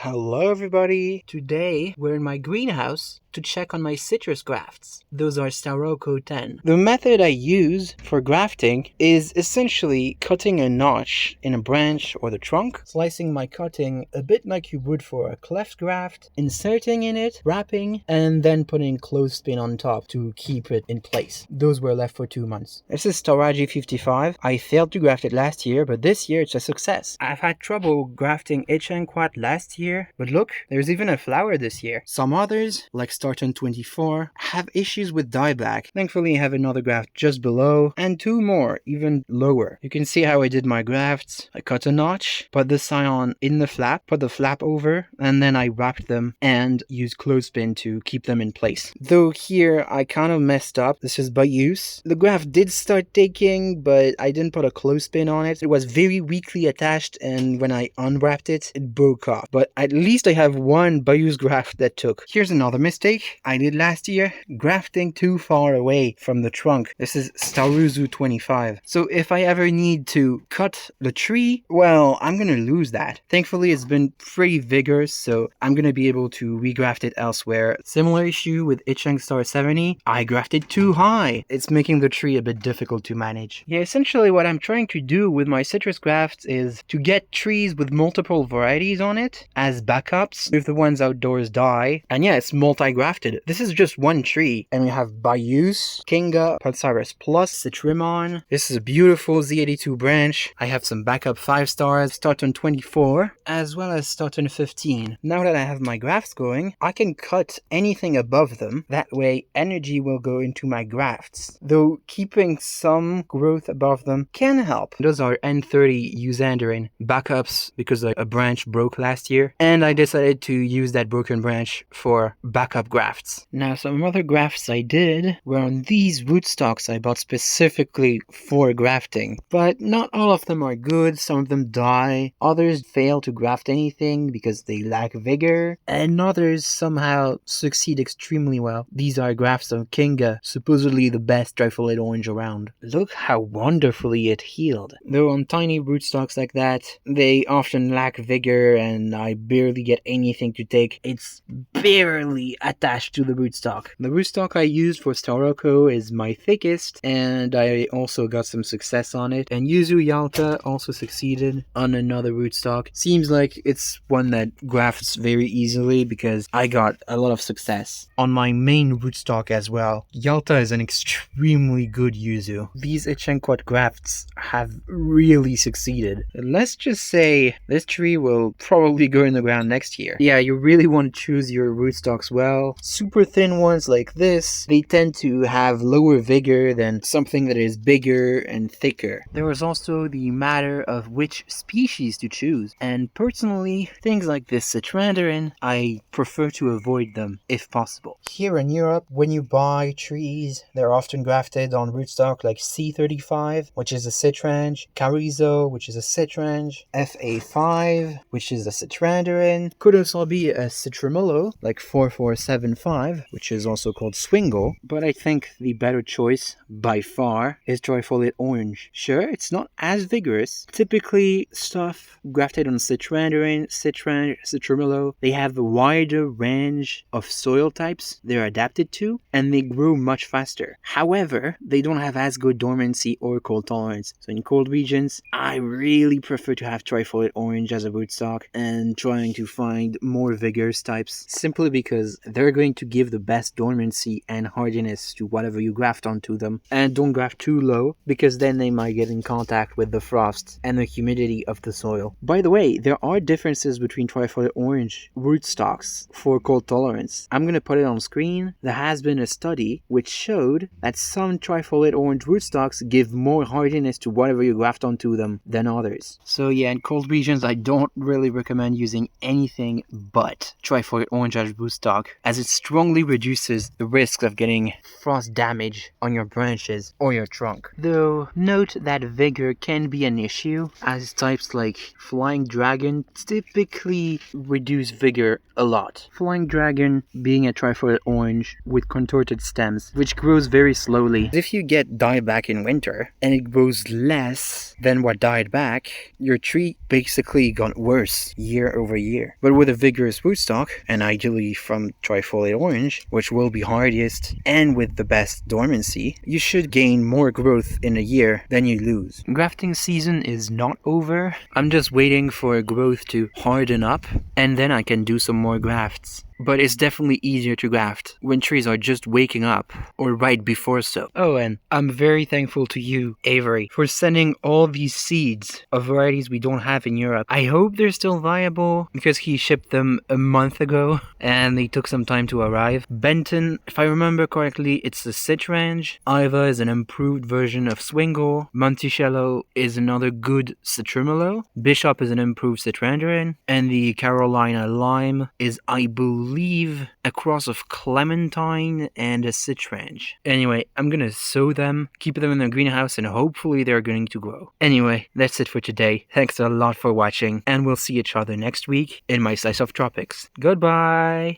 Hello everybody! Today we're in my greenhouse to check on my citrus grafts. Those are Staroko 10. The method I use for grafting is essentially cutting a notch in a branch or the trunk, slicing my cutting a bit like you would for a cleft graft, inserting in it, wrapping, and then putting clothespin on top to keep it in place. Those were left for 2 months. This is Staraji 55. I failed to graft it last year, but this year it's a success. I've had trouble grafting Echenquat last year, but look, there's even a flower this year. Some others, like Starton 24, have issues with dieback. Thankfully, I have another graft just below, and 2 more, even lower. You can see how I did my grafts. I cut a notch, put the scion in the flap, put the flap over, and then I wrapped them and used clothespin to keep them in place. Though here, I kind of messed up. This is by use. The graft did start taking, but I didn't put a clothespin on it. It was very weakly attached, and when I unwrapped it, it broke off. But at least I have one Bayous graft that took. Here's another mistake I did last year. Grafting too far away from the trunk. This is Staruzu 25. So if I ever need to cut the tree, well, I'm gonna lose that. Thankfully, it's been pretty vigorous, so I'm gonna be able to regraft it elsewhere. Similar issue with Icheng Star 70. I grafted too high. It's making the tree a bit difficult to manage. Yeah, essentially what I'm trying to do with my citrus grafts is to get trees with multiple varieties on it as backups if the ones outdoors die. And yeah, it's multi-grafted. This is just one tree, and we have Bayous, Kinga, Pulsaris Plus, Citrimon. This is a beautiful Z82 branch. I have some backup 5 stars, Starton 24, as well as Starton 15. Now that I have my grafts going, I can cut anything above them. That way, energy will go into my grafts, though keeping some growth above them can help. Those are N30 Eusanderin backups because a branch broke last year, and I decided to use that broken branch for backup grafts. Now, some other grafts I did were on these rootstocks I bought specifically for grafting, but not all of them are good. Some of them die, others fail to graft anything because they lack vigor, and others somehow succeed extremely well. These are grafts of Kinga, supposedly the best trifoliate orange around. Look how wonderfully it healed. Though on tiny rootstocks like that, they often lack vigor and I barely get anything to take. It's barely attached to the rootstock. The rootstock I used for Staroko is my thickest, and I also got some success on it. And Yuzu Yalta also succeeded on another rootstock. Seems like it's one that grafts very easily because I got a lot of success on my main rootstock as well. Yalta is an extremely good Yuzu. These Echenquat grafts have really succeeded. Let's just say this tree will probably go in the ground next year. Yeah, you really want to choose your rootstocks well. Super thin ones like this, they tend to have lower vigor than something that is bigger and thicker. There was also the matter of which species to choose, and personally, things like this Citrandarin, I prefer to avoid them if possible. Here in Europe, when you buy trees, they're often grafted on rootstock like C35, which is a citrange, Carrizo, which is a citrange, FA5, which is a Citrandarin, could also be a Citramillo, like 4475, which is also called Swingle, but I think the better choice, by far, is trifoliate orange. Sure, it's not as vigorous. Typically, stuff grafted on Citrandarin, Citrange, Citramillo, they have a wider range of soil types they're adapted to, and they grow much faster. However, they don't have as good dormancy or cold tolerance. So in cold regions, I really prefer to have trifoliate orange as a rootstock and trying to find more vigorous types, simply because they're going to give the best dormancy and hardiness to whatever you graft onto them. And don't graft too low, because then they might get in contact with the frost and the humidity of the soil. By the way, there are differences between trifoliate orange rootstocks for cold tolerance. I'm going to put it on screen. There has been a study which showed that some trifoliate orange rootstocks give more hardiness to whatever you graft onto them than others. So yeah, in cold regions, I don't really recommend using anything but trifoliate orange as rootstock, as it strongly reduces the risk of getting frost damage on your branches or your trunk. Though, note that vigor can be an issue, as types like Flying Dragon typically reduce vigor a lot. Flying Dragon being a trifoliate orange with contorted stems, which grows very slowly. If you get dieback in winter, and it grows less than what died back, your tree basically got worse year over over a year. But with a vigorous rootstock, and ideally from trifoliate orange, which will be hardiest, and with the best dormancy, you should gain more growth in a year than you lose. Grafting season is not over. I'm just waiting for growth to harden up, and then I can do some more grafts. But it's definitely easier to graft when trees are just waking up, or right before so. Oh, and I'm very thankful to you, Avery, for sending all these seeds of varieties we don't have in Europe. I hope they're still viable, because he shipped them a month ago, and they took some time to arrive. Benton, if I remember correctly, it's the Citrange. Iva is an improved version of Swingle. Monticello is another good Citrumelo. Bishop is an improved Citrangerine. And the Carolina Lime is, I believe, a cross of Clementine and a Citrange. Anyway, I'm gonna sow them, keep them in the greenhouse, and hopefully they're going to grow. Anyway, that's it for today. Thanks a lot for watching, and we'll see each other next week in my Slice of Tropics. Goodbye!